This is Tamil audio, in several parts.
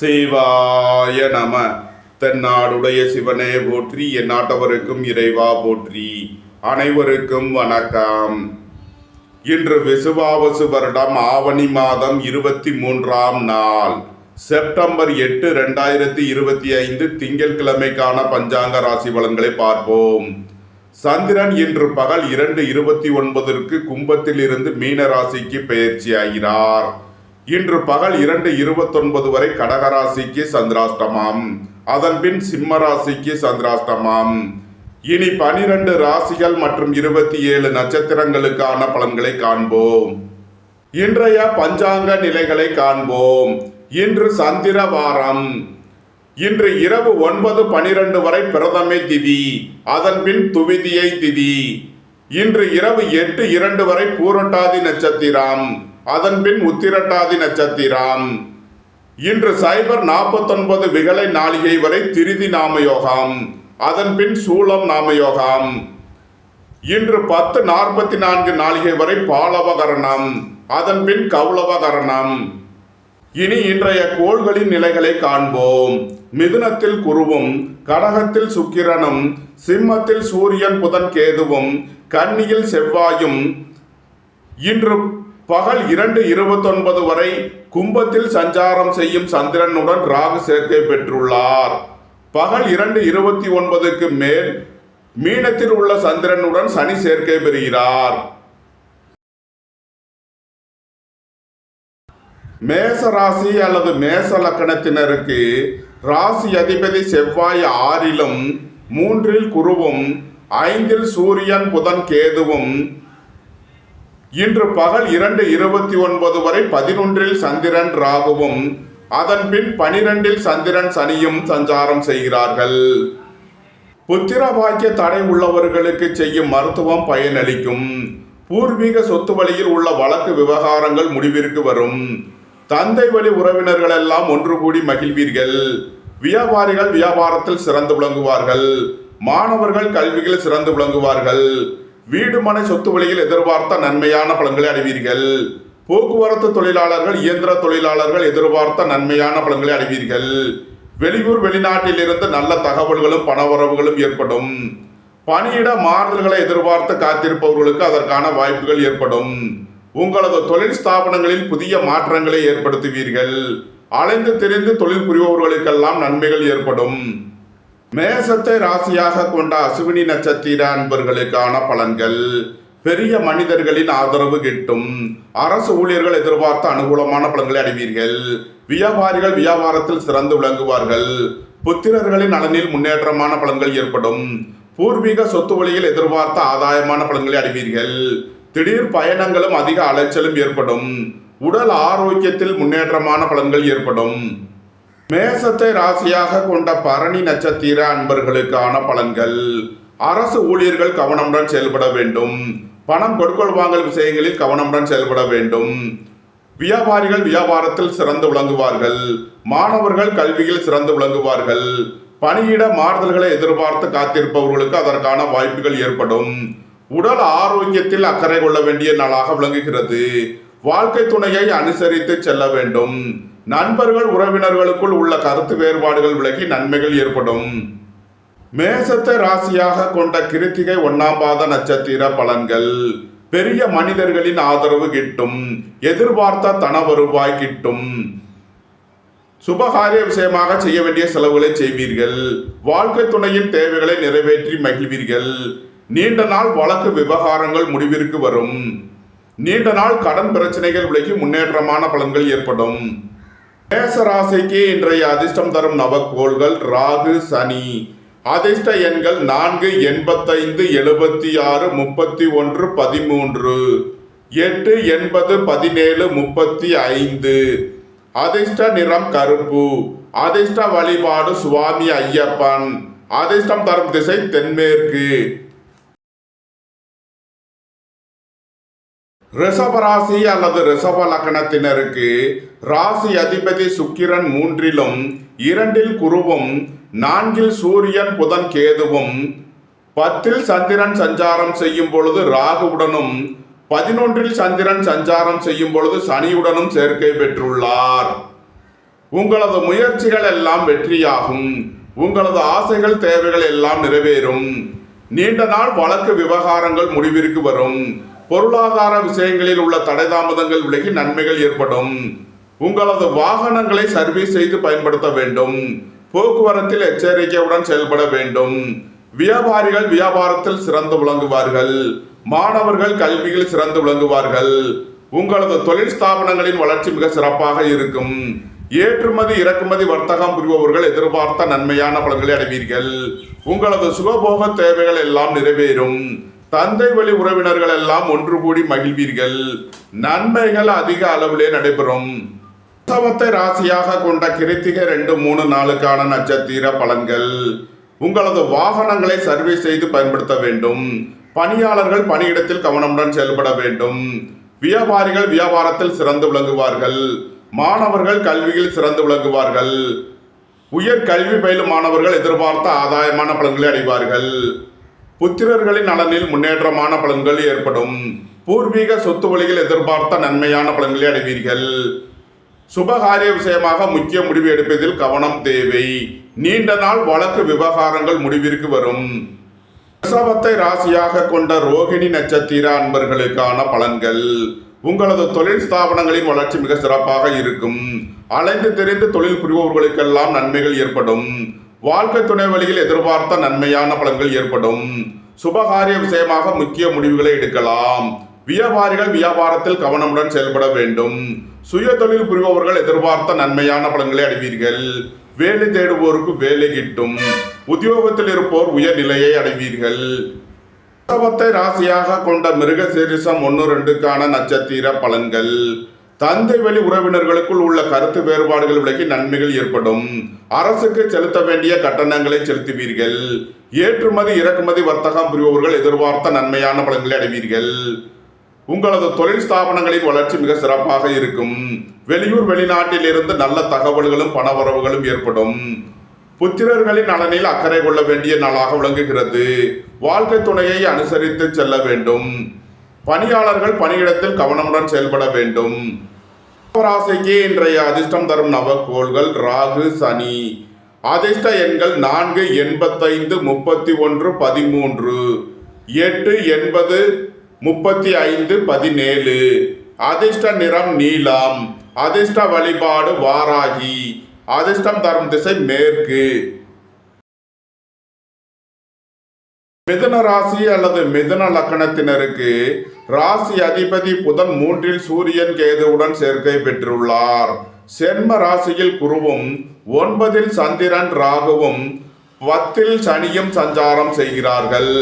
சிவாய நம. தென்னாடுடைய சிவனே போற்றி, என் நாட்டவருக்கும் இறைவா போற்றி. அனைவருக்கும் வணக்கம். இன்று விசுவாவசு வருடம் ஆவணி மாதம் 23ஆம் நாள், செப்டம்பர் 8, 2025 திங்கட்கிழமைக்கான பஞ்சாங்க ராசி பலன்களை பார்ப்போம். சந்திரன் இன்று பகல் 2:29 கும்பத்தில் இருந்து மீன ராசிக்கு பெயர்ச்சியாகிறார். இன்று பகல் 2:29 வரை கடகராசிக்கு சந்திராஷ்டமம், அதன்பின் சிம்ம ராசிக்கு சந்திராஷ்டமம். இனி 12 ராசிகள் மற்றும் 27 நட்சத்திரங்களுக்கான பலன்களை காண்போம். இன்றைய பஞ்சாங்க நிலைகளை காண்போம். இன்று சந்திர வாரம். இன்று இரவு 9:12 வரை பிரதமை திதி, அதன்பின் துவிதியை திதி. இன்று இரவு 8:02 வரை பூரட்டாதி நட்சத்திரம், அதன்பின் உத்திரட்டாதி நட்சத்திரம். இன்று சைபர் 49 விகலை நாளிகை வரை திருதி நாமயோகம், அதன்பின் சூலம் நாமயோகம். இன்று 10:44 நாளிகை வரை பாலவகரணம், அதன்பின் கௌளவகரணம். இனி இன்றைய கோள்களின் நிலைகளை காண்போம். மிதுனத்தில் குருவும், கடகத்தில் சுக்கிரனும், சிம்மத்தில் சூரியன் புதன் கேதுவும், கன்னியில் செவ்வாயும் இன்று பகல் 2:29 வரை கும்பத்தில் சஞ்சாரம் செய்யும் சந்திரனுடன் ராகு சேர்க்கை பெற்றுள்ளார். பகல் 2:29க்கு மேல் மீனத்தில் உள்ள சந்திரனுடன் சனி சேர்க்கை பெறுகிறார். மேச ராசி அல்லது மேச லக்கணத்தினருக்கு ராசி அதிபதி செவ்வாய் 6லும் 3ல் குருவும் 5ல் சூரியன் புதன் கேதுவும் இன்று பகல் 2:29 வரை 11ல் சந்திரன் ராகுவும், அதன்பின் 12ல் சந்திரன் சனியும் சஞ்சாரம் செய்கிறார்கள். புத்திர பாக்கிய தடை உள்ளவர்களுக்கு செய்யும் மருத்துவம் பயனளிக்கும். பூர்வீக சொத்து வழியில் உள்ள வழக்கு விவகாரங்கள் முடிவிற்கு வரும். தந்தை வழி உறவினர்கள் எல்லாம் ஒன்று கூடி மகிழ்வீர்கள். வியாபாரிகள் வியாபாரத்தில் சிறந்து விளங்குவார்கள். மாணவர்கள் கல்வியில் சிறந்து விளங்குவார்கள். வீடு மனை சொத்து வழியில் எதிர்பார்த்த நன்மையான பலன்களை அடைவீர்கள். போக்குவரத்து தொழிலாளர்கள் இயந்திர தொழிலாளர்கள் எதிர்பார்த்த நன்மையான பலன்களை அடைவீர்கள். வெளியூர் வெளிநாட்டில் இருந்து நல்ல தகவல்களும் பணவரவுகளும் ஏற்படும். பணியிட மாறுதல்களை எதிர்பார்த்து காத்திருப்பவர்களுக்கு அதற்கான வாய்ப்புகள் ஏற்படும். உங்களது தொழில் ஸ்தாபனங்களில் புதிய மாற்றங்களை ஏற்படுத்துவீர்கள். அலைந்து திரிந்து தொழில் புரிபவர்களுக்கெல்லாம் நன்மைகள் ஏற்படும். மேசத்தை ராசியாக கொண்ட அசுவினி நட்சத்திர அன்பர்களுக்கான பலன்கள். பெரிய மனிதர்களின் ஆதரவு கிட்டும். அரசு ஊழியர்கள் எதிர்பார்த்த அனுகூலமான பலன்களை அடைவீர்கள். வியாபாரிகள் வியாபாரத்தில் சிறந்து விளங்குவார்கள். புத்திரர்களின் நலனில் முன்னேற்றமான பலன்கள் ஏற்படும். பூர்வீக சொத்து வழியில் எதிர்பார்த்த ஆதாயமான பலன்களை அடைவீர்கள். திடீர் பயணங்களும் அதிக அலைச்சலும் ஏற்படும். உடல் ஆரோக்கியத்தில் முன்னேற்றமான பலன்கள் ஏற்படும். மேசத்தை ராசியாக கொண்ட பரணி நட்சத்திர அன்பர்களுக்கான பலன்கள். அரசு ஊழியர்கள் கவனமுடன் செயல்பட வேண்டும். பணம் கொடுக்கல் வாங்கல் விஷயங்களில் கவனமுடன் செயல்பட வேண்டும். வியாபாரிகள் வியாபாரத்தில் சிறந்து விளங்குவார்கள். மாணவர்கள் கல்வியில் சிறந்து விளங்குவார்கள். பணியிட மாறுதல்களை எதிர்பார்த்து காத்திருப்பவர்களுக்கு அதற்கான வாய்ப்புகள் ஏற்படும். உடல் ஆரோக்கியத்தில் அக்கறை கொள்ள வேண்டிய நாளாக விளங்குகிறது. வாழ்க்கை துணையை அனுசரித்து செல்ல வேண்டும். நண்பர்கள் உறவினர்களுக்குள் உள்ள கருத்து வேறுபாடுகள் விலகி நன்மைகள் ஏற்படும். மேசத்தை ராசியாக கொண்ட கிருத்திகை 1ஆம் பாத நட்சத்திர பலன்கள். பெரிய மனிதர்களின் ஆதரவு கிட்டும். எதிர்பார்த்த தன வருவாய் கிட்டும். சுபகாரிய விஷயமாக செய்ய வேண்டிய செலவுகளை செய்வீர்கள். வாழ்க்கை துணையின் தேவைகளை நிறைவேற்றி மகிழ்வீர்கள். நீண்ட நாள் வழக்கு விவகாரங்கள் முடிவிற்கு வரும். நீண்ட நாள் கடன் பிரச்சனைகள் விலகி முன்னேற்றமான பலன்கள் ஏற்படும். மேச ராசிக்கு இன்றைய அதிர்ஷ்டம் தரும் நவக்கோள்கள் ராகு சனி. அதிர்ஷ்ட எண்கள் 4, 85, 76, 31, 13, 8, 80, 17, 35. அதிர்ஷ்ட நிறம் கருப்பு. அதிர்ஷ்ட வழிபாடு சுவாமி ஐயப்பன். அதிர்ஷ்டம் தரும் திசை தென்மேற்கு. ரிஷபராசி அல்லது ரிஷப லக்கணத்தினருக்கு ராசி அதிபதி சுக்கிரன் 3லும் 2ல் குருவும் 4ல் சூரியன் புதன் கேதுவும் 10ல் சந்திரன் சஞ்சாரம் செய்யும் பொழுது ராகுவுடனும் 11ல் சந்திரன் சஞ்சாரம் செய்யும் பொழுது சனியுடனும் சேர்க்கை பெற்றுள்ளார். உங்களது முயற்சிகள் எல்லாம் வெற்றியாகும். உங்களது ஆசைகள் தேவைகள் எல்லாம் நிறைவேறும். நீண்ட நாள் வழக்கு விவகாரங்கள் முடிவிற்கு வரும். பொருளாதார விஷயங்களில் உள்ள தடை தாமதங்கள் விலகி நன்மைகள் ஏற்படும். உங்களது வாகனங்களை சர்வீஸ் செய்து பயன்படுத்த வேண்டும். போக்குவரத்தில் எச்சரிக்கையுடன் செயல்பட வேண்டும். வியாபாரிகள் வியாபாரத்தில் சிறந்து விளங்குவார்கள். மாணவர்கள் கல்வியில் சிறந்து விளங்குவார்கள். உங்களது தொழில் ஸ்தாபனங்களின் வளர்ச்சி மிக சிறப்பாக இருக்கும். ஏற்றுமதி இறக்குமதி வர்த்தகம் புரிபவர்கள் எதிர்பார்த்த நன்மையான பலன்களை அடைவீர்கள். உங்களது சுகபோக தேவைகள் எல்லாம் நிறைவேறும். தந்தை வழி உறவினர்கள் எல்லாம் ஒன்று கூடி மகிழ்வீர்கள். நன்மைகள் அதிக அளவிலே நடைபெறும். ரிஷபத்தை ராசியாக கொண்ட கிருத்திகை 2, 3 நாளுக்கான நட்சத்திர பலன்கள். உங்களது வாகனங்களை சர்வீஸ் செய்து பயன்படுத்த வேண்டும். பணியாளர்கள் பணியிடத்தில் கவனமுடன் செயல்பட வேண்டும். வியாபாரிகள் வியாபாரத்தில் சிறந்து விளங்குவார்கள். மாணவர்கள் கல்வியில் சிறந்து விளங்குவார்கள். உயர் கல்வி பயிலும் மாணவர்கள் எதிர்பார்த்த ஆதாயமான பலன்களை அடைவார்கள். புத்திரர்களின் நலனில் முன்னேற்றமான பலன்கள் ஏற்படும். பூர்வீக சொத்து வழியில் எதிர்பார்த்த நன்மையான பலன்களை அடைவீர்கள். சுபகாரிய விஷயமாக முக்கிய முடிவு எடுப்பதில் கவனம் தேவை. நீண்ட நாள் வழக்கு விவகாரங்கள் முடிவிற்கு வரும். ரிஷபத்தை ராசியாக கொண்ட ரோகிணி நட்சத்திர அன்பர்களுக்கான பலன்கள். உங்களது தொழில் ஸ்தாபனங்களின் வளர்ச்சி மிக சிறப்பாக இருக்கும். அலைந்து தெரிந்து தொழில் புரிபவர்களுக்கெல்லாம் நன்மைகள் ஏற்படும். வாழ்க்கை துணை வழியில் எதிர்பார்த்த நன்மையான பலன்கள் ஏற்படும். சுபகாரிய விஷயமாக முக்கிய முடிவுகளை எடுக்கலாம். வியாபாரிகள் வியாபாரத்தில் கவனமுடன் செயல்பட வேண்டும். சுய தொழில் புரிபவர்கள் எதிர்பார்த்த நன்மையான பலன்களை அடைவீர்கள். வேலை தேடுவோருக்கு வேலை கிட்டும். உத்தியோகத்தில் இருப்போர் உயர்நிலையை அடைவீர்கள். ரிஷபத்தை ராசியாக கொண்ட மிருகசீரிஷம் 1, 2க்கான நட்சத்திர பலன்கள். தந்தை வழி உறவினர்களுக்குள் உள்ள கருத்து வேறுபாடுகள் விலகி நன்மைகள் ஏற்படும். அரசுக்கு செலுத்த வேண்டிய கட்டணங்களை செலுத்துவீர்கள். ஏற்றுமதி இறக்குமதி வர்த்தகம் புரிபவர்கள் எதிர்பார்த்த நன்மையான பலன்களை அடைவீர்கள். உங்களது தொழில் ஸ்தாபனங்களின் வளர்ச்சி மிக சிறப்பாக இருக்கும். வெளியூர் வெளிநாட்டில் இருந்து நல்ல தகவல்களும் பணவரவுகளும் ஏற்படும். புத்திரர்களின் நலனில் அக்கறை கொள்ள வேண்டிய நாளாக விளங்குகிறது. வாழ்க்கை துணையை அனுசரித்து செல்ல வேண்டும். பணியாளர்கள் பணியிடத்தில் கவனமுடன் செயல்பட வேண்டும். ராசிக்கு இன்றைய அதிர்ஷ்டம் தரும் நவக்கோள்கள் ராகு, சனி. அதிர்ஷ்ட எண்கள் 4, 85, 31, 13, 8, 80, 35, 17. அதிர்ஷ்ட நிறம் நீலம். அதிர்ஷ்ட வழிபாடு வாராகி. அதிர்ஷ்டம் தரும் திசை மேற்கு. மிதுன ராசி அல்லது மிதுன லக்கணத்தினருக்கு ராசி அதிபதி புதன் 3ல் சூரியன் கேதுவுடன் சேர்க்கை பெற்றுள்ளார். சென்ம ராசியில் குருவும் 9ல் சந்திரன் ராகுவும் 10ல் சனியும் சஞ்சாரம் செய்கிறார்கள்.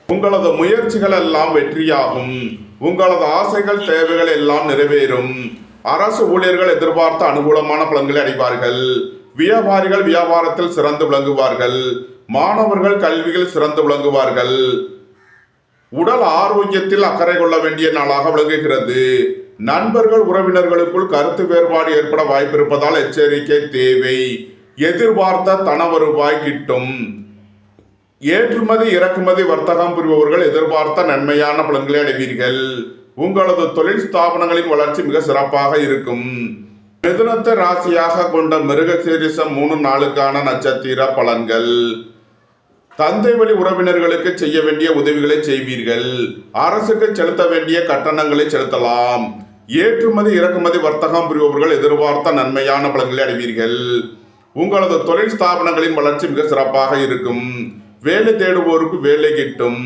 உங்களது முயற்சிகள் எல்லாம் வெற்றியாகும். உங்களது ஆசைகள் தேவைகள் எல்லாம் நிறைவேறும். அரசு ஊழியர்கள் எதிர்பார்த்த அனுகூலமான பலன்களை அடைவார்கள். வியாபாரிகள் வியாபாரத்தில் சிறந்து விளங்குவார்கள். மாணவர்கள் கல்வியில் சிறந்து விளங்குவார்கள். உடல் ஆரோக்கியத்தில் அக்கறை கொள்ள வேண்டிய நாளாக விளங்குகிறது. நண்பர்கள் உறவினர்களுக்குள் கருத்து வேறுபாடு ஏற்பட வாய்ப்பிருப்பதால் எச்சரிக்கை தேவை. எதிர்பார்த்த தன வருவாய் கிட்டும். ஏற்றுமதி இறக்குமதி வர்த்தகம் புரிபவர்கள் எதிர்பார்த்த நன்மையான பலன்களை அடைவீர்கள். உங்களது தொழில் ஸ்தாபனங்களின் வளர்ச்சி மிக சிறப்பாக இருக்கும். மிதுனத்தை ராசியாக கொண்ட மிருகசீரிஷம் 3 நாளுக்கான நட்சத்திர பலன்கள். தந்தை வழி உறவினர்களுக்கு செய்ய வேண்டிய உதவிகளை செய்வீர்கள். அரசுக்கு செலுத்த வேண்டிய கட்டணங்களை செலுத்தலாம். ஏற்றுமதி இறக்குமதி வர்த்தகம் புரிபவர்கள் எதிர்பார்த்த நன்மையான பலன்களை அடைவீர்கள். உங்களது தொழில் ஸ்தாபனங்களின் வளர்ச்சி மிக சிறப்பாக இருக்கும். வேலை தேடுவோருக்கு வேலை கிட்டும்.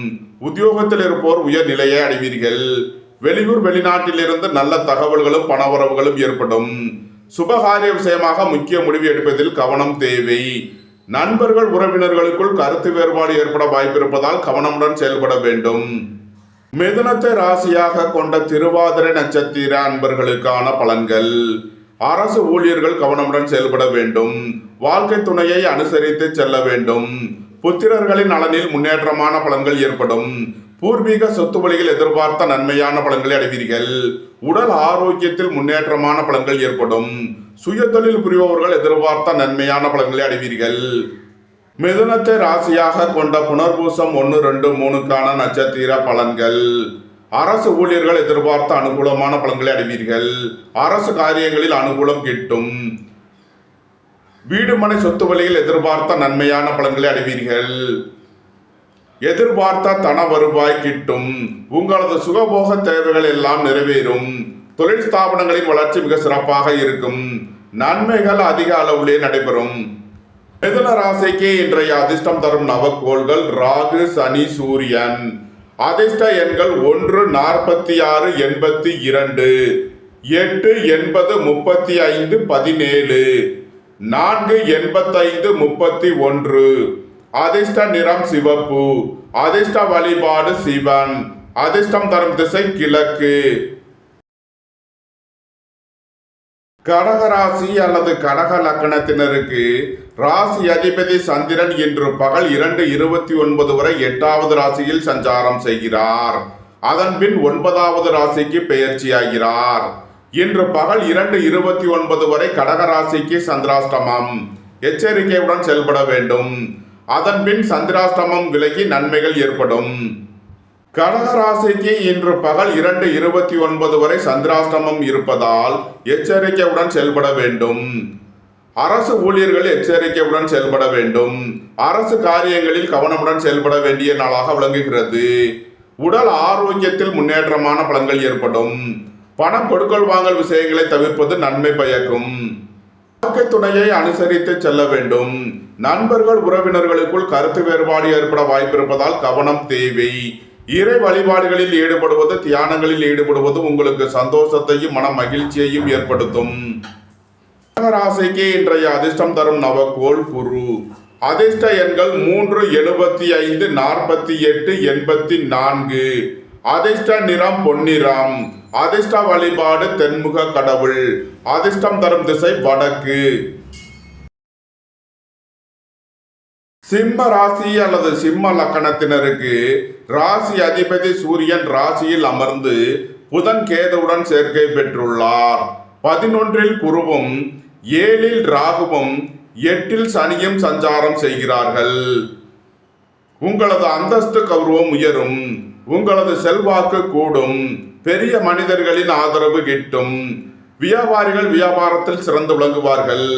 உத்தியோகத்தில் இருப்போர் உயர் நிலையை அடைவீர்கள். வெளியூர் வெளிநாட்டில் இருந்து நல்ல தகவல்களும் பணவரவுகளும் ஏற்படும். சுபகாரிய விஷயமாக முக்கிய முடிவு எடுப்பதில் கவனம் தேவை. நண்பர்கள் உறவினர்களுக்குள் கருத்து வேறுபாடு ஏற்பட வாய்ப்பிருப்பதால் கவனமுடன் செயல்பட வேண்டும். மிதுனத்தை ராசியாக கொண்ட திருவாதிரை நட்சத்திர அன்பர்களுக்கான பலன்கள். அரசு ஊழியர்கள் கவனமுடன் செயல்பட வேண்டும். வாழ்க்கை துணையை அனுசரித்து செல்ல வேண்டும். புத்திரர்களின் நலனில் முன்னேற்றமான பலன்கள் ஏற்படும். பூர்வீக சொத்து வழியில் எதிர்பார்த்த நன்மையான பலன்களை அடைவீர்கள். உடல் ஆரோக்கியத்தில் முன்னேற்றமான பலன்கள் ஏற்படும். சுய தொழில் புரிபவர்கள் எதிர்பார்த்த நன்மையான பலன்களை அடைவீர்கள். மிதுனத்தை ராசியாக கொண்ட புனர்பூசம் 1, 2, 3க்கான நட்சத்திர பலன்கள். அரசு ஊழியர்கள் எதிர்பார்த்த அனுகூலமான பலன்களை அடைவீர்கள். அரசு காரியங்களில் அனுகூலம் கிட்டும். வீடு மனை சொத்து வழியில் எதிர்பார்த்த நன்மையான பலன்களை அடைவீர்கள். எதிர்பார்த்த தன வருவாய் கிட்டும். உங்களது சுகபோக தேவைகள் எல்லாம் நிறைவேறும். தொழில் ஸ்தாபனங்களின் வளர்ச்சி மிக சிறப்பாக இருக்கும். நன்மைகள் அதிக அளவிலே நடைபெறும். மிதுன ராசிக்கு இன்றைய அதிர்ஷ்டம் தரும் நவக்கோள்கள் ராகு, சனி, சூரியன். அதிர்ஷ்ட எண்கள் 1, 46, 82, 8, 80, 35, 17, 4, 85, 31. அதிர்ஷ்ட நிறம் சிவப்பு. அதிர்ஷ்ட வழிபாடு சிவன். அதிர்ஷ்டம் தரும் திசை கிழக்கு. கடகராசி அல்லது கடக லக்கணத்தினருக்கு ராசி அதிபதி சந்திரன் இன்று பகல் 2:29 வரை 8வது ராசியில் சஞ்சாரம் செய்கிறார். அதன் பின் 9வது ராசிக்கு பெயர்ச்சியாகிறார். இன்று பகல் 2:29 வரை கடகராசிக்கு சந்திராஷ்டமம். எச்சரிக்கையுடன் செயல்பட வேண்டும். அதன் பின் சந்திராஷ்டமம் விலகி நன்மைகள் ஏற்படும். கடகராசிக்கு இன்று பகல் 2:29 வரை சந்திராஷ்டமம் இருப்பதால் எச்சரிக்கையுடன் செயல்பட வேண்டும். அரசு ஊழியர்கள் எச்சரிக்கையுடன் செயல்பட வேண்டும். அரசு காரியங்களில் கவனமுடன் செயல்பட வேண்டிய நாளாக விளங்குகிறது. உடல் ஆரோக்கியத்தில் முன்னேற்றமான பலன்கள் ஏற்படும். பணம் கொடுக்கல் வாங்கல் விஷயங்களை தவிர்ப்பது நன்மை பயக்கும். வாழ்க்கை துணையை அனுசரித்து செல்ல வேண்டும். நண்பர்கள் உறவினர்களுக்குள் கருத்து வேறுபாடு ஏற்பட வாய்ப்பிருப்பதால் கவனம் தேவை. இறை வழிபாடுகளில் ஈடுபடுவது, தியானங்களில் ஈடுபடுவது உங்களுக்கு சந்தோஷத்தையும் மன மகிழ்ச்சியையும் ஏற்படுத்தும். ராசிக்கு இன்றைய அதிர்ஷ்டம் தரும் நவக்கோள் குரு. அதிர்ஷ்ட எண்கள் 3, 75, 48, 84. அதிர்ஷ்ட நிறம் பொன்னிறம். அதிர்ஷ்ட வழிபாடு தென்முக கடவுள். அதிர்ஷ்டம் தரும் திசை வடக்கு. சிம்ம ராசி அல்லது சிம்ம லக்கணத்தினருக்கு ராசி அதிபதி சூரியன் ராசியில் அமர்ந்து புதன் கேதுவுடன் சேர்க்கை பெற்றுள்ளார். 11இல் குருவும் 7இல் ராகுவும் 8இல் சனியும் சஞ்சாரம் செய்கிறார்கள். உங்களது அந்தஸ்து கௌரவம் உயரும். உங்களது செல்வாக்கு கூடும். பெரிய மனிதர்களின் ஆதரவு கிட்டும். வியாபாரிகள் வியாபாரத்தில் சிறந்து விளங்குவார்கள்.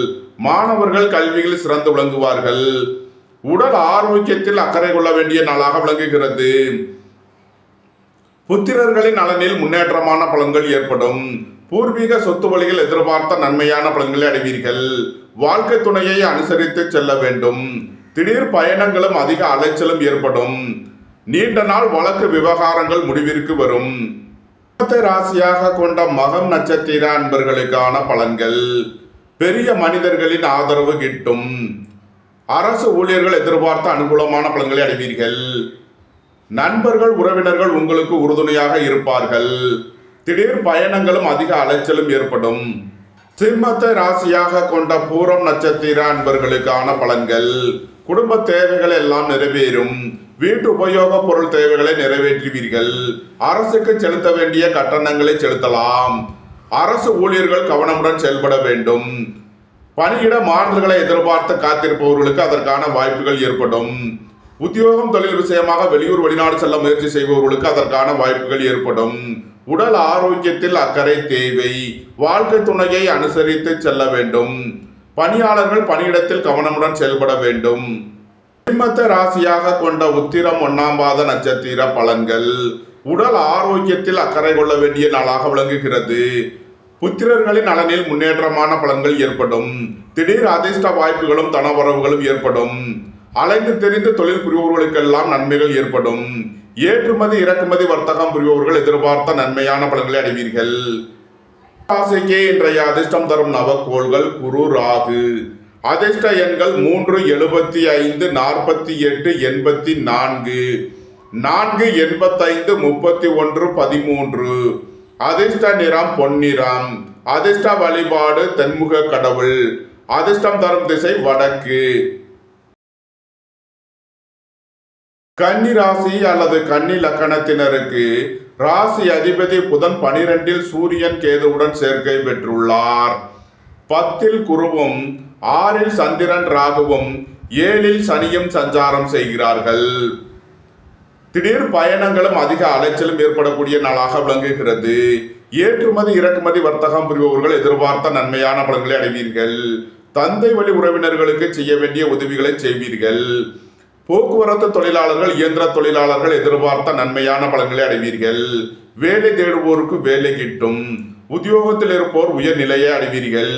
மாணவர்கள் கல்வியில் சிறந்து விளங்குவார்கள். உடல் ஆரோக்கியத்தில் அக்கறை கொள்ள வேண்டிய நாளாக விளங்குகிறது. புத்திரர்களின் நலனில் முன்னேற்றமான பலன்கள் ஏற்படும். பூர்வீக சொத்து வழியில் எதிர்பார்த்த நன்மையான பலன்களை அடைவீர்கள். வாழ்க்கை துணையை அனுசரித்து செல்ல வேண்டும். திடீர் பயணங்களும் அதிக அலைச்சலும் ஏற்படும். நீண்ட நாள் வழக்கு விவகாரங்கள் முடிவிற்கு வரும். ராசியாக கொண்ட மகம் நட்சத்திர அன்பர்களுக்கான பலன்கள். பெரிய மனிதர்களின் ஆதரவு கிட்டும். அரசு ஊழியர்கள் எதிர்பார்த்த அனுகூலமான பலன்களை அடைவீர்கள். நண்பர்கள் உறவினர்கள் உங்களுக்கு உறுதுணையாக இருப்பார்கள். திடீர் பயணங்களும் அதிக அலைச்சலும் ஏற்படும். சிம்மத்தை ராசியாக கொண்ட பூரம் நட்சத்திர அன்பர்களுக்கான பலன்கள். குடும்ப தேவைகள் எல்லாம் நிறைவேறும். வீட்டு உபயோக பொருள் தேவைகளை நிறைவேற்றுவீர்கள். அரசுக்கு செலுத்த வேண்டிய கட்டணங்களை செலுத்தலாம். அரசு ஊழியர்கள் கவனமுடன் செயல்பட வேண்டும். பணியிட மாறுதல்களை எதிர்பார்த்து காத்திருப்பவர்களுக்கு அதற்கான வாய்ப்புகள் ஏற்படும். உத்தியோகம் தொழில் விஷயமாக வெளியூர் வெளிநாடு செல்ல முயற்சி செய்பவர்களுக்கு அதற்கான வாய்ப்புகள் ஏற்படும். உடல் ஆரோக்கியத்தில் அக்கறை தேவை. வாழ்க்கை துணையை அனுசரித்து செல்ல வேண்டும். பணியாளர்கள் பணியிடத்தில் கவனமுடன் செயல்பட வேண்டும். சிம்மத்தை ராசியாக கொண்ட உத்திரம் 1ஆம் பாத நட்சத்திர பலன்கள். உடல் ஆரோக்கியத்தில் அக்கறை கொள்ள வேண்டிய நாளாக விளங்குகிறது. புத்திரர்களின் நலனில் முன்னேற்றமான பலன்கள் ஏற்படும். திடீர் அதிர்ஷ்ட வாய்ப்புகளும் தனவரவுகளும் ஏற்படும். அலைந்து தெரிந்து தொழில் புரிபவர்களுக்கெல்லாம் நன்மைகள் ஏற்படும். ஏற்றுமதி இறக்குமதி வர்த்தகம் புரிபவர்கள் எதிர்பார்த்த நன்மையான பலன்களை அடைவீர்கள். ராசிக்கு இன்றைய அதிர்ஷ்டம் தரும் நவக்கோள்கள் குரு, ராகு. அதிர்ஷ்ட எண்கள் 3, 75, 48, 84, 4, 85, 31, 13. அதிர்ஷ்ட நிறம் பொன்னிறம். அதிர்ஷ்ட வழிபாடு தென்முக கடவுள். அதிர்ஷ்டம் தரும் திசை வடக்கு. கன்னி ராசி அல்லது கன்னி லக்கணத்தினருக்கு ராசி அதிபதி புதன் 12இல் சூரியன் கேதுவுடன் சேர்க்கை பெற்றுள்ளார். 10இல் குருவும் 6இல் சந்திரன் ராகுவும் 7இல் சனியும் சஞ்சாரம் செய்கிறார்கள். திடீர் பயணங்களும் அதிக அலைச்சலும் ஏற்படக்கூடிய நாளாக விளங்குகிறது. ஏற்றுமதி இறக்குமதி வர்த்தகம் புரிபவர்கள் எதிர்பார்த்த நன்மையான பலன்களை அடைவீர்கள். தந்தை வழி உறவினர்களுக்கு செய்ய வேண்டிய உதவிகளை செய்வீர்கள். போக்குவரத்து தொழிலாளர்கள் இயந்திர தொழிலாளர்கள் எதிர்பார்த்த நன்மையான பலன்களை அடைவீர்கள். வேலை தேடுவோருக்கு வேலை கிட்டும். உத்தியோகத்தில் இருப்போர் உயர்நிலையை அடைவீர்கள்.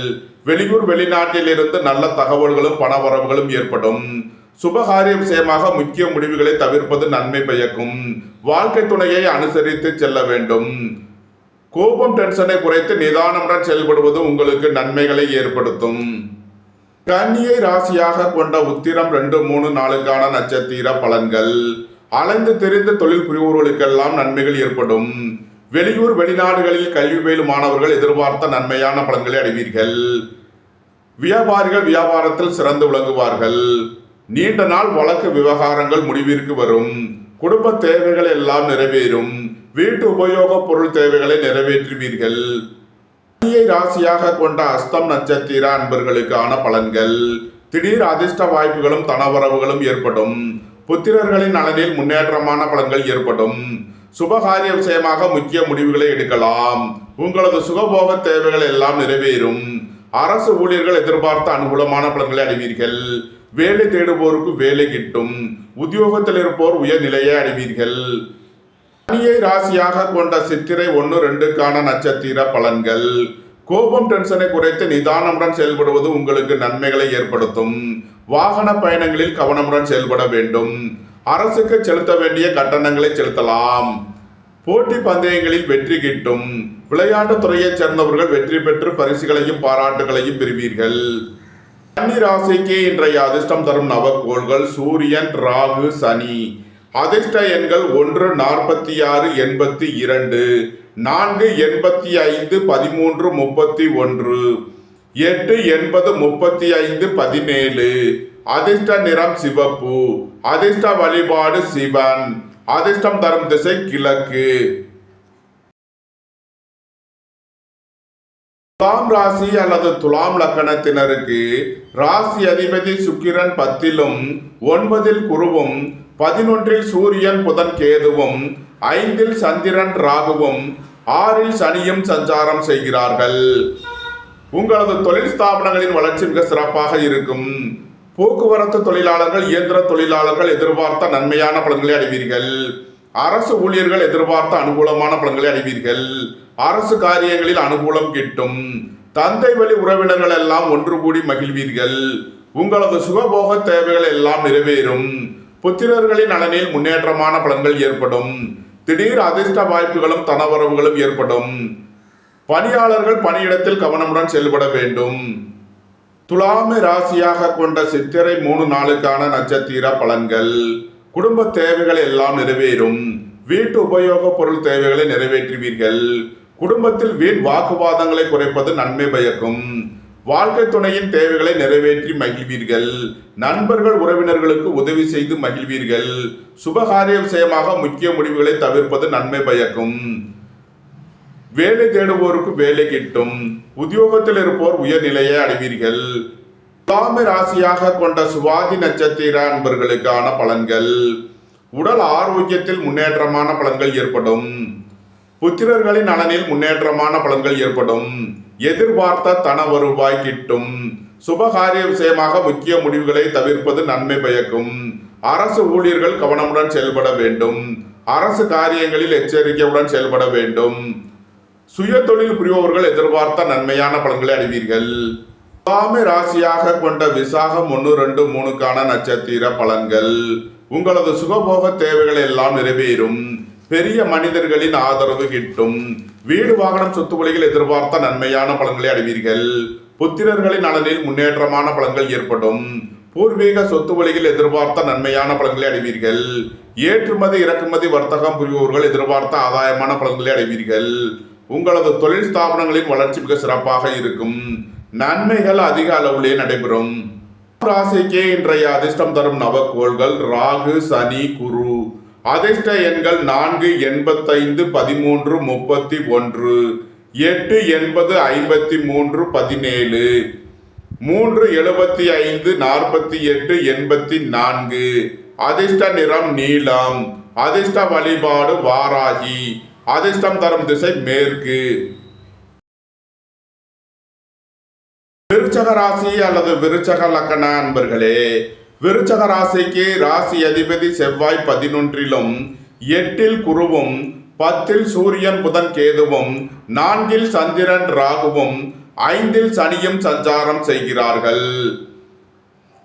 வெளியூர் வெளிநாட்டில் இருந்து நல்ல தகவல்களும் பணவரவுகளும் ஏற்படும். சுபகாரிய விஷயமாக முக்கிய முடிவுகளை தவிர்ப்பது நன்மை பயக்கும். வாழ்க்கை துணையை அனுசரித்து செல்ல வேண்டும். கோபம் டென்ஷனை குறைத்து நிதானமுடன் செயல்படுவது உங்களுக்கு நன்மைகளை ஏற்படுத்தும். கன்னியை ராசியாக கொண்ட உத்திரம் 2, 3 நாளுக்கான நட்சத்திர பலன்கள். அலைந்து தெரிந்து தொழில் புரிவோர்களுக்கெல்லாம் நன்மைகள் ஏற்படும். வெளியூர் வெளிநாடுகளில் கல்வி பயிலும் மாணவர்கள் எதிர்பார்த்த நன்மையான பலன்களை அடைவீர்கள். வியாபாரிகள் வியாபாரத்தில் சிறந்து விளங்குவார்கள். நீண்ட நாள் வழக்கு விவகாரங்கள் முடிவிற்கு வரும். குடும்ப தேவைகள் எல்லாம் நிறைவேறும். வீட்டு உபயோக பொருள் தேவைகளை நிறைவேற்றுவீர்கள். கன்னியை ராசியாக கொண்ட அஸ்தம் நட்சத்திர அன்பர்களுக்கான பலன்கள். திடீர் அதிர்ஷ்ட வாய்ப்புகளும் தனவரவுகளும் ஏற்படும். புத்திரர்களின் நலனில் முன்னேற்றமான பலன்கள் ஏற்படும். சுபகாரிய விஷயமாக முக்கிய முடிவுகளை எடுக்கலாம். உங்களது சுகபோக தேவைகள் எல்லாம் நிறைவேறும். அரசு ஊழியர்கள் எதிர்பார்த்த அனுகூலமான பலன்களை அடைவீர்கள். வேலை தேடுவோருக்கு வேலை கிட்டும். உத்தியோகத்தில் இருப்போர் உயர்நிலையை அடைவீர்கள். கன்னியை ராசியாக கொண்ட சித்திரை 1, 2க்கான நட்சத்திர பலன்கள். கோபம் டென்ஷனை குறைத்து நிதானமுடன் செயல்படுவது உங்களுக்கு நன்மைகளை ஏற்படுத்தும். வாகன பயணங்களில் கவனமுடன் செயல்பட வேண்டும். அரசுக்கு செலுத்த வேண்டிய கட்டணங்களை செலுத்தலாம். போட்டி பந்தயங்களில் வெற்றி கிட்டும். விளையாட்டுத் துறையைச் சேர்ந்தவர்கள் வெற்றி பெற்று பரிசுகளையும் பாராட்டுகளையும் பெறுவீர்கள். கன்னி ராசிக்கு இன்றைய அதிர்ஷ்டம் தரும் நவக்கோள்கள் சூரியன், ராகு, சனி. அதிர்ஷ்ட எண்கள் 1, 46, 82, 4, 85, 13, 31, 8, 80, 35, 17. அதிர்ஷ்ட நிறம் சிவப்பு. அதிர்ஷ்ட வழிபாடு சிவன். அதிர்ஷ்டம் தரும் திசை கிழக்கு. துலாம் ராசி அல்லது துலாம் லக்கணத்தினருக்கு ராசி அதிபதி சுக்கிரன் 10லும் 9ல் குருவும் 11ல் சூரியன் புதன் கேதுவும் 5ல் சந்திரன் ராகுவும் 6ல் சனியும் சஞ்சாரம் செய்கிறார்கள். உங்களது தொழில் ஸ்தாபனங்களின் வளர்ச்சி மிக சிறப்பாக இருக்கும். போக்குவரத்து தொழிலாளர்கள் இயந்திர தொழிலாளர்கள் எதிர்பார்த்த நன்மையான பலன்களை அடைவீர்கள். அரசு ஊழியர்கள் எதிர்பார்த்த அனுகூலமான பலன்களை அடைவீர்கள். அரசு காரியங்களில் அனுகூலம் கிட்டும். தந்தை வழி உறவினர்கள் எல்லாம் ஒன்று கூடி மகிழ்வீர்கள். உங்களது சுகபோக தேவைகள் எல்லாம் நிறைவேறும். புத்திரர்களின் நலனில் முன்னேற்றமான பலன்கள் ஏற்படும். திடீர் அதிர்ஷ்ட வாய்ப்புகளும் தனவரவுகளும் ஏற்படும். பணியாளர்கள் பணியிடத்தில் கவனமுடன் செயல்பட வேண்டும். துலாமை ராசியாக கொண்ட சித்திரை 3 நாளுக்கான நட்சத்திர பலன்கள். குடும்ப தேவைகள் எல்லாம் நிறைவேறும். வீட்டு உபயோக பொருள் தேவைகளை நிறைவேற்றுவீர்கள். குடும்பத்தில் வீண் வாக்குவாதங்களை குறைப்பது நன்மை பயக்கும். வாழ்க்கை துணையின் தேவைகளை நிறைவேற்றி மகிழ்வீர்கள். நண்பர்கள் உறவினர்களுக்கு உதவி செய்து மகிழ்வீர்கள். சுபகாரிய விஷயமாக முக்கிய முடிவுகளை தவிர்ப்பது நன்மை பயக்கும். வேலை தேடுவோருக்கு வேலை கிட்டும். உத்தியோகத்தில் இருப்போர் உயர்நிலையை அடைவீர்கள். துலாமை ராசியாக கொண்ட சுவாதி நட்சத்திர அன்பர்களுக்கான பலன்கள். உடல் ஆரோக்கியத்தில் முன்னேற்றமான பலன்கள் ஏற்படும். புத்திரர்களின் நலனில் முன்னேற்றமான பலன்கள் ஏற்படும். எதிர்பார்த்த தன வருவாய் கிட்டும். சுபகாரிய விஷயமாக முக்கிய முடிவுகளை தவிர்ப்பது நன்மை பயக்கும். அரசு ஊழியர்கள் கவனமுடன் செயல்பட வேண்டும். அரசு காரியங்களில் எச்சரிக்கையுடன் செயல்பட வேண்டும். சுய தொழில் புரிபவர்கள் எதிர்பார்த்த நன்மையான பலன்களை அடைவீர்கள். துலாமை ராசியாக கொண்ட விசாகம் 1, 2, 3க்கான நட்சத்திர பலன்கள். உங்களது சுகபோக தேவைகள் எல்லாம் நிறைவேறும். பெரிய மனிதர்களின் ஆதரவு கிட்டும். வீடு வாகனம் சொத்து வழிகள் எதிர்பார்த்த நன்மையான பலன்களை அடைவீர்கள். புத்திரர்களின் நலனில் முன்னேற்றமான பலன்கள் ஏற்படும். பூர்வீக சொத்து வழிகள் எதிர்பார்த்த நன்மையான பலன்களை அடைவீர்கள். ஏற்றுமதி இறக்குமதி வர்த்தகம் புரிபவர்கள் எதிர்பார்த்த ஆதாயமான பலன்களை அடைவீர்கள். உங்களது தொழில் ஸ்தாபனங்களின் வளர்ச்சி மிக சிறப்பாக இருக்கும். நன்மைகள் அதிக அளவிலே நடைபெறும். ராசிக்கே இன்றைய அதிர்ஷ்டம் தரும் நவக்கோள்கள் ராகு, சனி, குரு. அதிர்ஷ்ட எண்கள் 4, 85, 13, 31, 8, 80, 53, 17, 3, 75, 48, 84. அதிர்ஷ்ட நிறம் நீலம். அதிர்ஷ்ட வழிபாடு வாராகி. அதிர்ஷ்டம் தரும் திசை மேற்கு. விருச்சக ராசி அல்லது விருச்சக லக்கண அன்பர்களே, விருச்சக ராசிக்கு ராசி அதிபதி செவ்வாய் 11லும் 8ல் குருவும் 10ல் சூரியன் புதன் கேதுவும் 4ல் சந்திரன் ராகுவும் 5ல் சனியும் சஞ்சாரம் செய்கிறார்கள்.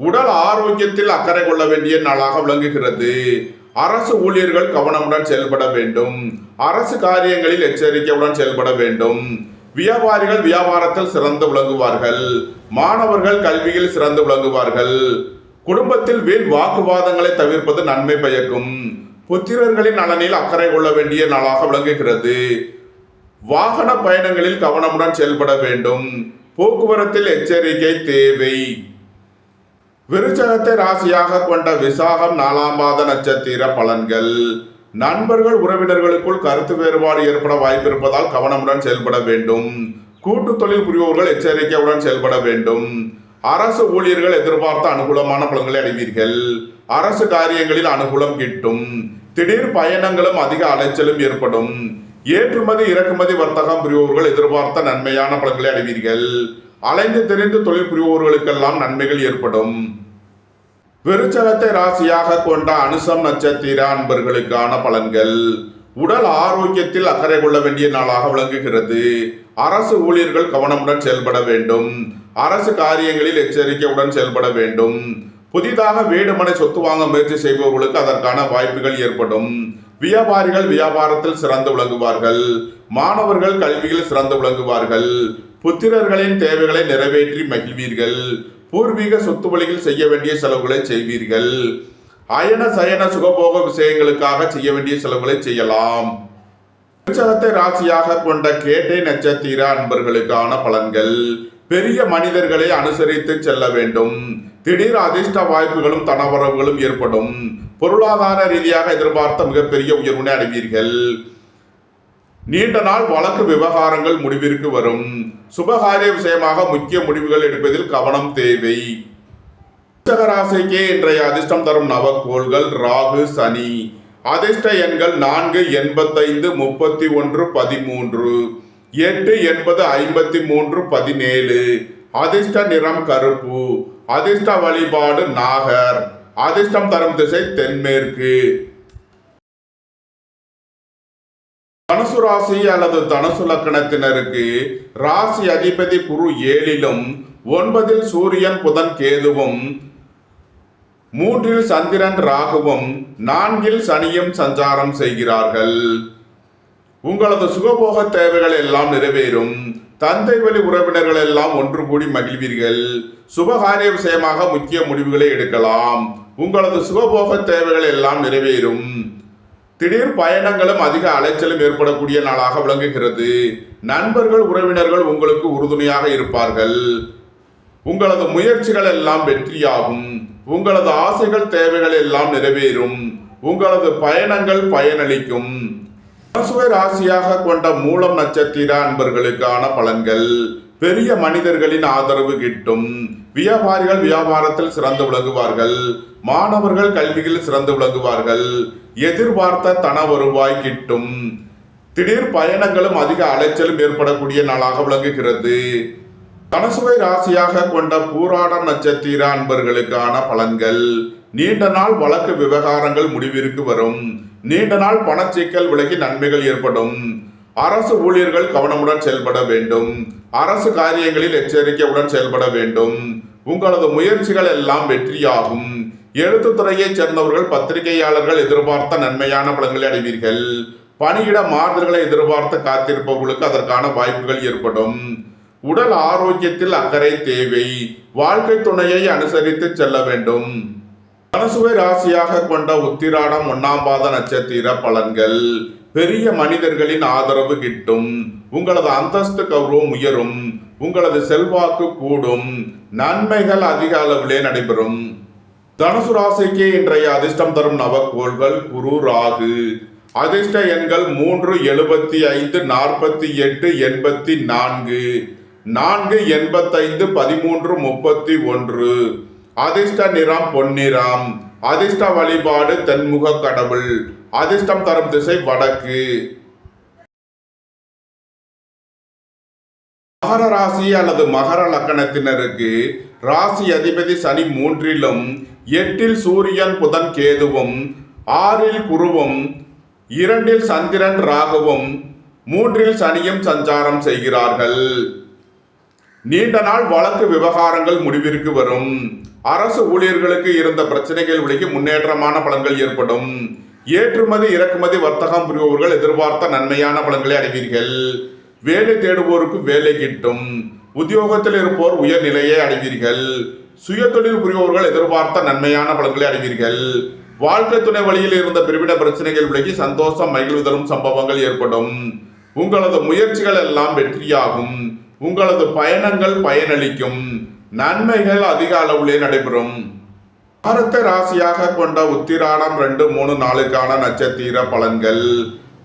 உடல் ஆரோக்கியத்தில் அக்கறை கொள்ள வேண்டிய நாளாக விளங்குகிறது. அரசு ஊழியர்கள் கவனமுடன் செயல்பட வேண்டும். அரசு காரியங்களில் எச்சரிக்கையுடன் செயல்பட வேண்டும். வியாபாரிகள் வியாபாரத்தில் சிறந்து விளங்குவார்கள். மாணவர்கள் கல்வியில் சிறந்து விளங்குவார்கள். குடும்பத்தில் வீண் வாக்குவாதங்களை தவிர்ப்பது நன்மை பயக்கும். புத்திரர்களின் நலனில் அக்கறை கொள்ள வேண்டிய நாளாக விளங்குகிறது. வாகன பயணங்களில் கவனமுடன் செயல்பட வேண்டும். போக்குவரத்தில் எச்சரிக்கை தேவை. விருச்சகத்தை ராசியாக கொண்ட விசாகம் 4ஆம் பாத நட்சத்திர பலன்கள். நண்பர்கள் உறவினர்களுக்குள் கருத்து வேறுபாடு ஏற்பட வாய்ப்பிருப்பதால் கவனமுடன் செயல்பட வேண்டும். கூட்டு தொழில் புரிவோர்கள் எச்சரிக்கையுடன் செயல்பட வேண்டும். அரசு ஊழியர்கள் எதிர்பார்த்த அனுகூலமான பலன்களை அடைவீர்கள். அரசு காரியங்களில் அனுகூலம் கிட்டும். திடீர் பயணங்களும் அதிக அலைச்சலும் ஏற்படும். ஏற்றுமதி இறக்குமதி வர்த்தகம் புரிவோர்கள் எதிர்பார்த்த நன்மையான பலன்களை அடைவீர்கள். அலைந்து தெரிந்து தொழில் புரிவோர்களுக்கெல்லாம் நன்மைகள் ஏற்படும். விருச்சகத்தை ராசியாக கொண்ட அனுசம் நட்சத்திர அன்பர்களுக்கான பலன்கள். உடல் ஆரோக்கியத்தில் அக்கறை கொள்ள வேண்டிய நாளாக விளங்குகிறது. அரசு ஊழியர்கள் கவனமுடன் செயல்பட வேண்டும். அரசு காரியங்களில் எச்சரிக்கையுடன் செயல்பட வேண்டும். புதிதாக வீடு மனை சொத்து வாங்க முயற்சி செய்பவர்களுக்கு அதற்கான வாய்ப்புகள் ஏற்படும். வியாபாரிகள் வியாபாரத்தில் சிறந்து விளங்குவார்கள். மாணவர்கள் கல்வியில் சிறந்து விளங்குவார்கள். புத்திரர்களின் தேவைகளை நிறைவேற்றி மகிழ்வீர்கள். பூர்வீக சொத்து வழியில் செய்ய வேண்டிய செலவுகளை செய்வீர்கள். அயன சயன சுகபோக விஷயங்களுக்காக செய்ய வேண்டிய செலவுகளை செய்யலாம். விருச்சகத்தை ராசியாக கொண்ட கேட்டை நட்சத்திர அன்பர்களுக்கான பலன்கள். பெரிய மனிதர்களை அனுசரித்து செல்ல வேண்டும். திடீர் அதிர்ஷ்ட வாய்ப்புகளும் தனவரவுகளும் ஏற்படும். பொருளாதார ரீதியாக எதிர்பார்த்த மிகப்பெரிய உயர்வினை அடைவீர்கள். நீண்ட நாள் வழக்கு விவகாரங்கள் முடிவிற்கு வரும். சுபகாரிய விஷயமாக முக்கிய முடிவுகள் எடுப்பதில் கவனம் தேவை. விருச்சக ராசிக்கு இன்றைய அதிர்ஷ்டம் தரும் நவக்கோள்கள் ராகு சனி. அதிர்ஷ்ட எண்கள் 4, 85, 31, 13, 8, 80, 53, 17. அதிர்ஷ்ட நிறம் கருப்பு. அதிர்ஷ்ட வழிபாடு நாகர். அதிர்ஷ்டம் தரும் திசை தென்மேற்கு. தனுசு ராசி அல்லது தனுசு லக்கணத்தினருக்கு ராசி அதிபதி குரு 7லும் 9ல் சூரியன் புதன் கேதுவும் 3ல் சந்திரன் ராகுவும் 4ல் சனியும் சஞ்சாரம் செய்கிறார்கள். உங்களது சுகபோக தேவைகள் எல்லாம் நிறைவேறும். தந்தை வழி உறவினர்கள் எல்லாம் ஒன்று கூடி மகிழ்வீர்கள். சுபகாரிய விஷயமாக முக்கிய முடிவுகளை எடுக்கலாம். உங்களது சுகபோக தேவைகள் எல்லாம் நிறைவேறும். திடீர் பயணங்களும் அதிக அலைச்சலும் ஏற்படக்கூடிய நாளாக விளங்குகிறது. நண்பர்கள் உறவினர்கள் உங்களுக்கு உறுதுணையாக இருப்பார்கள். உங்களது முயற்சிகள் எல்லாம் வெற்றியாகும். உங்களது ஆசைகள் தேவைகள் எல்லாம் நிறைவேறும். உங்களது பயணங்கள் பயனளிக்கும். தனுசுவை ராசியாக கொண்ட மூலம் நட்சத்திர அன்பர்களுக்கான பலன்கள். பெரிய மனிதர்களின் ஆதரவு கிட்டும். வியாபாரிகள் வியாபாரத்தில் சிறந்து விளங்குவார்கள். மாணவர்கள் கல்வியில் சிறந்து விளங்குவார்கள். எதிர்பார்த்த தன வருவாய் கிட்டும். திடீர் பயணங்களும் அதிக அலைச்சலும் ஏற்படக்கூடிய நாளாக விளங்குகிறது. தனுசுவை ராசியாக கொண்ட பூராடம் நட்சத்திர அன்பர்களுக்கான பலன்கள். நீண்ட நாள் வழக்கு விவகாரங்கள் முடிவிற்கு வரும். நீண்ட நாள் பணச்சிக்கல் விலகி நன்மைகள் ஏற்படும். அரசு ஊழியர்கள் கவனமுடன் செயல்பட வேண்டும். அரசு காரியங்களில் எச்சரிக்கையுடன் செயல்பட வேண்டும். உங்களது முயற்சிகள் எல்லாம் வெற்றியாகும். எழுத்துத்துறையைச் சேர்ந்தவர்கள் பத்திரிகையாளர்கள் எதிர்பார்த்த நன்மையான பலன்களை அடைவீர்கள். பணியிட மாறுதல்களை எதிர்பார்த்து காத்திருப்பவர்களுக்கு அதற்கான வாய்ப்புகள் ஏற்படும். உடல் ஆரோக்கியத்தில் அக்கறை தேவை. வாழ்க்கை துணையை அனுசரித்து செல்ல வேண்டும். தனுசுவை ராசியாக கொண்ட உத்திராடம் 1ஆம் பாத நட்சத்திர பலன்கள். பெரிய மனிதர்களின் ஆதரவு கிட்டும். உங்களது அந்தஸ்து கௌரவம் உயரும். உங்களது செல்வாக்கு கூடும். நன்மைகள் அதிக அளவிலே நடைபெறும். தனுசு ராசிக்கு இன்றைய அதிர்ஷ்டம் தரும் நவக்கோள்கள் குரு ராகு. அதிர்ஷ்ட எண்கள் 3, 75, 48, 84, 4, 85, 13, 31. அதிர்ஷ்ட நிறம் பொன்னிறம். அதிர்ஷ்ட வழிபாடு தென்முக கடவுள். அதிர்ஷ்டம் தரும் திசை வடக்கு. மகர ராசி அல்லது மகர லக்கணத்தினருக்கு ராசி அதிபதி சனி 3லும் 8ல் சூரியன் புதன் கேதுவும் 6ல் குருவும் 2ல் சந்திரன் ராகுவும் 3ல் சனியும் சஞ்சாரம் செய்கிறார்கள். நீண்ட நாள் வழக்கு விவகாரங்கள் முடிவிற்கு வரும். அரசு ஊழியர்களுக்கு இருந்த பிரச்சனைகள் விலகி முன்னேற்றமான பலன்கள் ஏற்படும். ஏற்றுமதி இறக்குமதி வர்த்தகம் புரிபவர்கள் எதிர்பார்த்த நன்மையான பலன்களை அடைவீர்கள். வேலை தேடுவோருக்கு வேலை கிட்டும். உத்தியோகத்தில் இருப்போர் உயர்நிலையை அடைவீர்கள். சுய தொழில் புரிபவர்கள் எதிர்பார்த்த நன்மையான பலன்களை அடைவீர்கள். வாழ்க்கை துணை வழியில் இருந்த பிரிவின பிரச்சனைகள் விலகி சந்தோஷம் மகிழ்வு தரும் சம்பவங்கள் ஏற்படும். உங்களது முயற்சிகள் எல்லாம் வெற்றியாகும். உங்களது பயணங்கள் பயனளிக்கும். நன்மைகள் அதிக அளவிலே நடைபெறும். மகரத்தை ராசியாக கொண்ட உத்திராடம் 2, 3, 4க்கான நட்சத்திர பலன்கள்.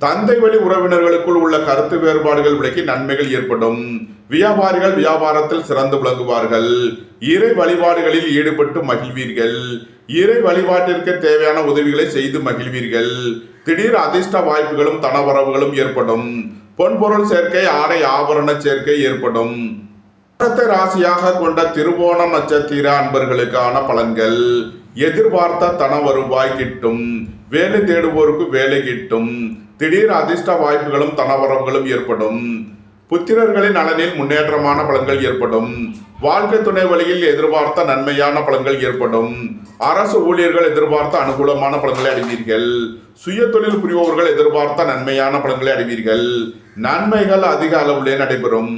தந்தை வழி உறவினர்களுக்குள் உள்ள கருத்து வேறுபாடுகள் விலகி நன்மைகள் ஏற்படும். வியாபாரிகள் வியாபாரத்தில் சிறந்து விளங்குவார்கள். இறை வழிபாடுகளில் ஈடுபட்டு மகிழ்வீர்கள். இறை வழிபாட்டிற்கு தேவையான உதவிகளை செய்து மகிழ்வீர்கள். திடீர் அதிர்ஷ்ட வாய்ப்புகளும் தனவரவுகளும் ஏற்படும். பொன்பொருள் சேர்க்கை ஆடை ஆபரண சேர்க்கை ஏற்படும். மகரத்தை ராசியாக கொண்ட திருவோணம் நட்சத்திர அன்பர்களுக்கான பலன்கள். எதிர்பார்த்த தன வருவாய் கிட்டும். வேலை தேடுவோருக்கு வேலை கிட்டும். திடீர் அதிர்ஷ்ட வாய்ப்புகளும் தனவரவுகளும் ஏற்படும். புத்திரர்களின் நலனில் முன்னேற்றமான பலன்கள் ஏற்படும். வாழ்க்கை துணை வழியில் எதிர்பார்த்த நன்மையான பலன்கள் ஏற்படும். அரசு ஊழியர்கள் எதிர்பார்த்த அனுகூலமான பலன்களை அடைவீர்கள். சுய தொழில் புரிபவர்கள் எதிர்பார்த்த நன்மையான பலன்களை அடைவீர்கள். நன்மைகள் அதிக அளவிலே நடைபெறும்.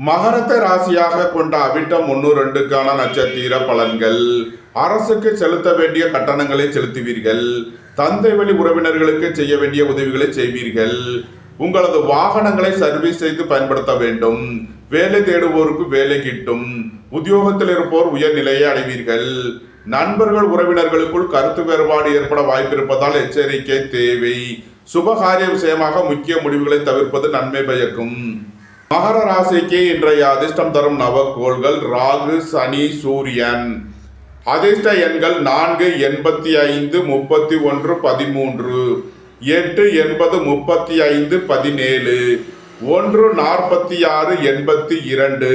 மகரத்தை ராசியாக கொண்ட அவிட்டம் 1, 2க்கான நட்சத்திர பலன்கள். அரசுக்கு செலுத்த வேண்டிய கட்டணங்களை செலுத்துவீர்கள். தந்தை வழி உறவினர்களுக்கு செய்ய வேண்டிய உதவிகளை செய்வீர்கள். உங்களது வாகனங்களை சர்வீஸ் செய்து பயன்படுத்த வேண்டும். வேலை தேடுவோருக்கு வேலை கிட்டும். உத்தியோகத்தில் இருப்போர் உயர்நிலையை அடைவீர்கள். நண்பர்கள் உறவினர்களுக்குள் கருத்து வேறுபாடு ஏற்பட வாய்ப்பிருப்பதால் எச்சரிக்கை தேவை. சுபகாரிய விஷயமாக முக்கிய முடிவுகளை தவிர்ப்பது நன்மை பயக்கும். மகர ராசிக்கு இன்றைய அதிர்ஷ்டம் தரும் நவக்கோள்கள் ராகு, சனி, சூரியன். அதிர்ஷ்ட எண்கள் 4, 85, 31, 13, 8, 80, 35, 17, 1, 46, 82.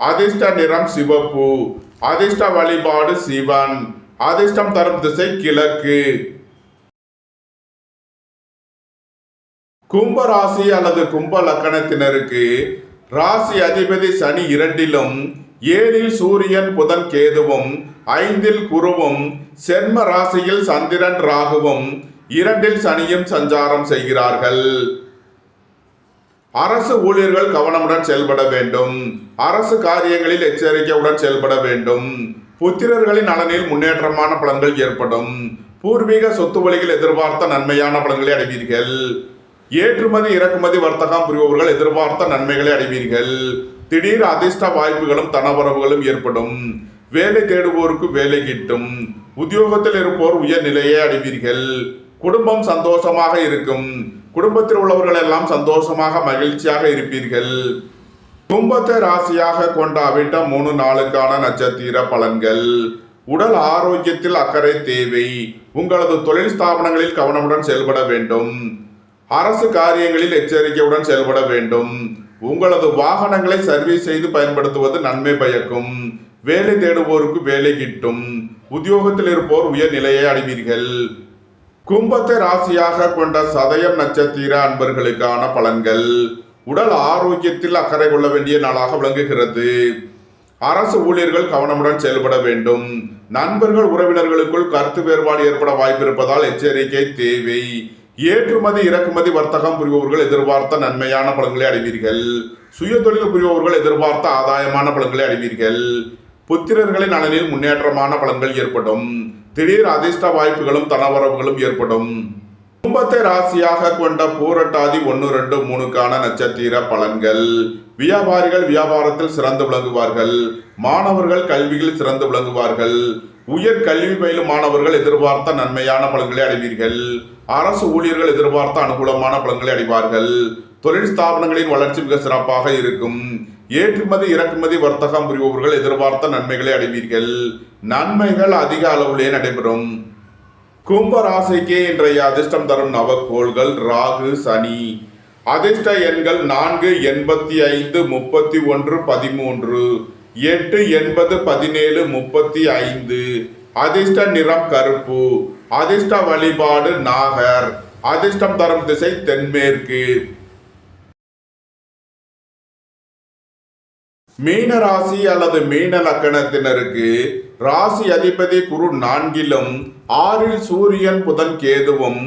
அதிர்ஷ்ட நிறம் சிவப்பு. அதிர்ஷ்ட வழிபாடு சிவன். அதிர்ஷ்டம் தரும் திசை கிழக்கு. கும்ப ராசி அல்லது கும்ப லக்கணத்தினருக்கு ராசி அதிபதி சனி 2லும் 7ல் சூரியன் புதன் கேதுவும் 5ல் குருவும் சென்ம ராசியில் சந்திரன் ராகுவும் 2ல் சனியும் சஞ்சாரம் செய்கிறார்கள். அரசு ஊழியர்கள் கவனமுடன் செயல்பட வேண்டும். அரசு காரியங்களில் எச்சரிக்கையுடன் செயல்பட வேண்டும். புத்திரர்களின் நலனில் முன்னேற்றமான பலன்கள் ஏற்படும். பூர்வீக சொத்து வழியில் எதிர்பார்த்த நன்மையான பலன்களை அடைவீர்கள். ஏற்றுமதி இறக்குமதி வர்த்தகம் புரிபவர்கள் எதிர்பார்த்த நன்மைகளை அடைவீர்கள். திடீர் அதிர்ஷ்ட வாய்ப்புகளும் தனவரவுகளும் ஏற்படும். வேலை தேடுவோருக்கு வேலை கிட்டும். உத்தியோகத்தில் இருப்போர் உயர்நிலையை அடைவீர்கள். குடும்பம் சந்தோஷமாக இருக்கும். குடும்பத்தில் உள்ளவர்கள் எல்லாம் சந்தோஷமாக மகிழ்ச்சியாக இருப்பீர்கள். கும்பத்தை ராசியாக கொண்ட அவிட்டம் 3, 4க்கான நட்சத்திர பலன்கள். உடல் ஆரோக்கியத்தில் அக்கறை தேவை. உங்களது தொழில் ஸ்தாபனங்களில் கவனமுடன் செயல்பட வேண்டும். அரசு காரியங்களில் எச்சரிக்கையுடன் செயல்பட வேண்டும். உங்களது வாகனங்களை சர்வீஸ் செய்து பயன்படுத்துவது நன்மை பயக்கும். வேலை தேடுவோருக்கு வேலை கிட்டும். உத்தியோகத்தில் இருப்போர் உயர்நிலையை அடைவீர்கள். கும்பத்தை ராசியாக கொண்ட சதயம் நட்சத்திர அன்பர்களுக்கான பலன்கள். உடல் ஆரோக்கியத்தில் அக்கறை கொள்ள வேண்டிய நாளாக விளங்குகிறது. அரசு ஊழியர்கள் கவனமுடன் செயல்பட வேண்டும். நண்பர்கள் உறவினர்களுக்குள் கருத்து வேறுபாடு ஏற்பட வாய்ப்பிருப்பதால் எச்சரிக்கை தேவை. ஏற்றுமதி இறக்குமதி வர்த்தகம் புரிபவர்கள் எதிர்பார்த்த நன்மையான பலன்களை அடைவீர்கள். சுய தொழில் புரிபவர்கள் எதிர்பார்த்த ஆதாயமான பலன்களை அடைவீர்கள். புத்திரர்களின் நலனில் முன்னேற்றமான பலன்கள் ஏற்படும். திடீர் அதிர்ஷ்ட வாய்ப்புகளும் தனவரவுகளும் ஏற்படும். கும்பத்தை ராசியாக கொண்ட பூரட்டாதி 1, 2, 3க்கான நட்சத்திர பலன்கள். வியாபாரிகள் வியாபாரத்தில் சிறந்து விளங்குவார்கள். மாணவர்கள் கல்வியில் சிறந்து விளங்குவார்கள். உயர் கல்வி பயிலும் மாணவர்கள் எதிர்பார்த்த நன்மையான பலன்களை அடைவீர்கள். அரசு ஊழியர்கள் எதிர்பார்த்த அனுகூலமான பலன்களை அடைவார்கள். தொழில் ஸ்தாபனங்களின் வளர்ச்சி மிக சிறப்பாக இருக்கும். ஏற்றுமதி இறக்குமதி வர்த்தகம் புரிபவர்கள் எதிர்பார்த்த நன்மைகளை அடைவீர்கள். நன்மைகள் அதிக அளவிலே நடைபெறும். கும்ப ராசிக்கு இன்றைய அதிர்ஷ்டம் தரும் நவக்கோள்கள் ராகு சனி. அதிர்ஷ்ட எண்கள் 4, 85, 31, 13, 8, 80, 17, 35. அதிர்ஷ்ட நிறம் கருப்பு. அதிர்ஷ்ட வழிபாடு நாகர். அதிர்ஷ்டம் தரும் திசை தென்மேற்கு. மீன ராசி அல்லது மீன லக்கணத்தினருக்கு ராசி அதிபதி குரு 4லும் 6ல் சூரியன் புதன் கேதுவும்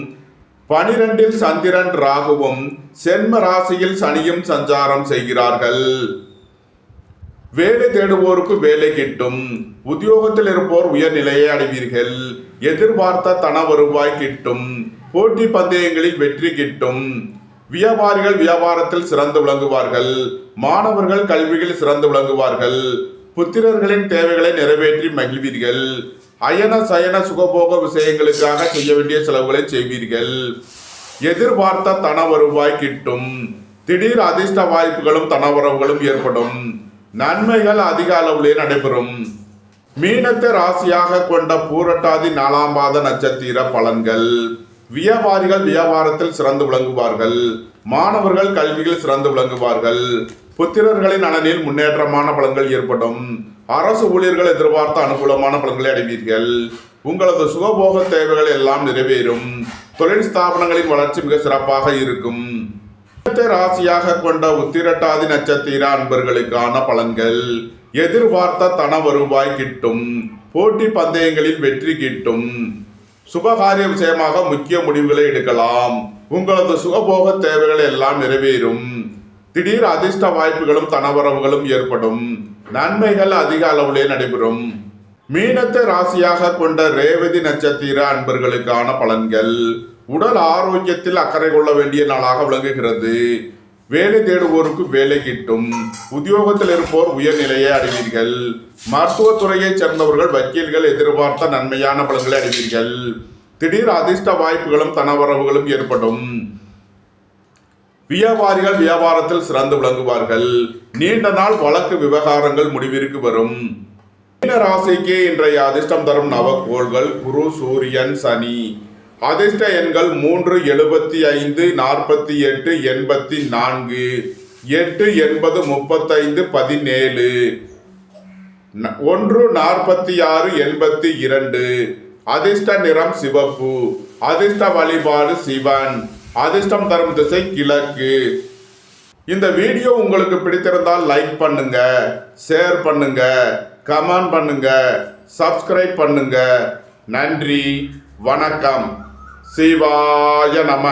12ல் சந்திரன் ராகுவும் சென்ம ராசியில் சனியும் சஞ்சாரம் செய்கிறார்கள். வேலை தேடுவோருக்கு வேலை கிட்டும். உத்தியோகத்தில் இருப்போர் உயர்நிலையை அடைவீர்கள். எதிர்பார்த்த தன வருவாய் கிட்டும். போட்டி பந்தயங்களில் வெற்றி கிட்டும். வியாபாரிகள் வியாபாரத்தில் சிறந்து விளங்குவார்கள். மாணவர்கள் கல்வியில் சிறந்து விளங்குவார்கள். புத்திரர்களின் தேவைகளை நிறைவேற்றி மகிழ்வீர்கள். அயன சயன சுகபோக விஷயங்களுக்காக செய்ய வேண்டிய செலவுகளை செய்வீர்கள். எதிர்பார்த்த தன வருவாய் கிட்டும். திடீர் அதிர்ஷ்ட வாய்ப்புகளும் தனவரவுகளும் ஏற்படும். நன்மைகள் அதிக அளவிலே நடைபெறும். மீனத்தை ராசியாக கொண்ட பூரட்டாதி 4ஆம் பாத நட்சத்திர பலன்கள். வியாபாரிகள் வியாபாரத்தில் சிறந்து விளங்குவார்கள். மாணவர்கள் கல்வியில் சிறந்து விளங்குவார்கள். புத்திரர்களின் நலனில் முன்னேற்றமான பலன்கள் ஏற்படும். அரசு ஊழியர்கள் எதிர்பார்த்த அனுகூலமான பலன்களை அடைவீர்கள். உங்களது சுகபோக தேவைகள் எல்லாம் நிறைவேறும். தொழில் ஸ்தாபனங்களின் வளர்ச்சி மிக சிறப்பாக இருக்கும். ராசியாக கொண்ட உத்திரட்டாதி நட்சத்திர அன்பர்களுக்கான பலன்கள். எதிர்பார்த்த தன வருவாய் கிட்டும். போட்டி பந்தயங்களில் வெற்றி கிட்டும். சுபகாரிய விஷயமாக முக்கிய முடிவுகளை எடுக்கலாம். உங்களது சுகபோக தேவைகள் எல்லாம் நிறைவேறும். திடீர் அதிர்ஷ்ட வாய்ப்புகளும் தனவரவுகளும் ஏற்படும். நன்மைகள் அதிக அளவிலே நடைபெறும். மீனத்தை ராசியாக கொண்ட ரேவதி நட்சத்திர அன்பர்களுக்கான பலன்கள். உடல் ஆரோக்கியத்தில் அக்கறை கொள்ள வேண்டிய நாளாக விளங்குகிறது. வேலை தேடுவோருக்கு வேலை கிட்டும். உத்தியோகத்தில் இருப்போர் உயர்நிலையை அடைவீர்கள். மருத்துவத்துறையை சேர்ந்தவர்கள் வக்கீல்கள் எதிர்பார்த்த நன்மையான பலன்களை அடைவீர்கள். திடீர் அதிர்ஷ்ட வாய்ப்புகளும் தனவரவுகளும் ஏற்படும். வியாபாரிகள் வியாபாரத்தில் சிறந்து விளங்குவார்கள். நீண்ட நாள் வழக்கு விவகாரங்கள் முடிவிற்கு வரும். மீன ராசிக்கு இன்றைய அதிர்ஷ்டம் தரும் நவக்கோள்கள் குரு சூரியன் சனி. அதிர்ஷ்ட எண்கள் 3, 75, 48, 84, 8, 80, 35, 17, 1, 46, 82. அதிர்ஷ்ட நிறம் சிவப்பு. அதிர்ஷ்ட வழிபாடு சிவன். அதிர்ஷ்டம் தரும் திசை கிழக்கு. இந்த வீடியோ உங்களுக்கு பிடித்திருந்தால் லைக் பண்ணுங்க, ஷேர் பண்ணுங்க, கமெண்ட் பண்ணுங்க, சப்ஸ்கிரைப் பண்ணுங்க. நன்றி, வணக்கம். சிவாய நம.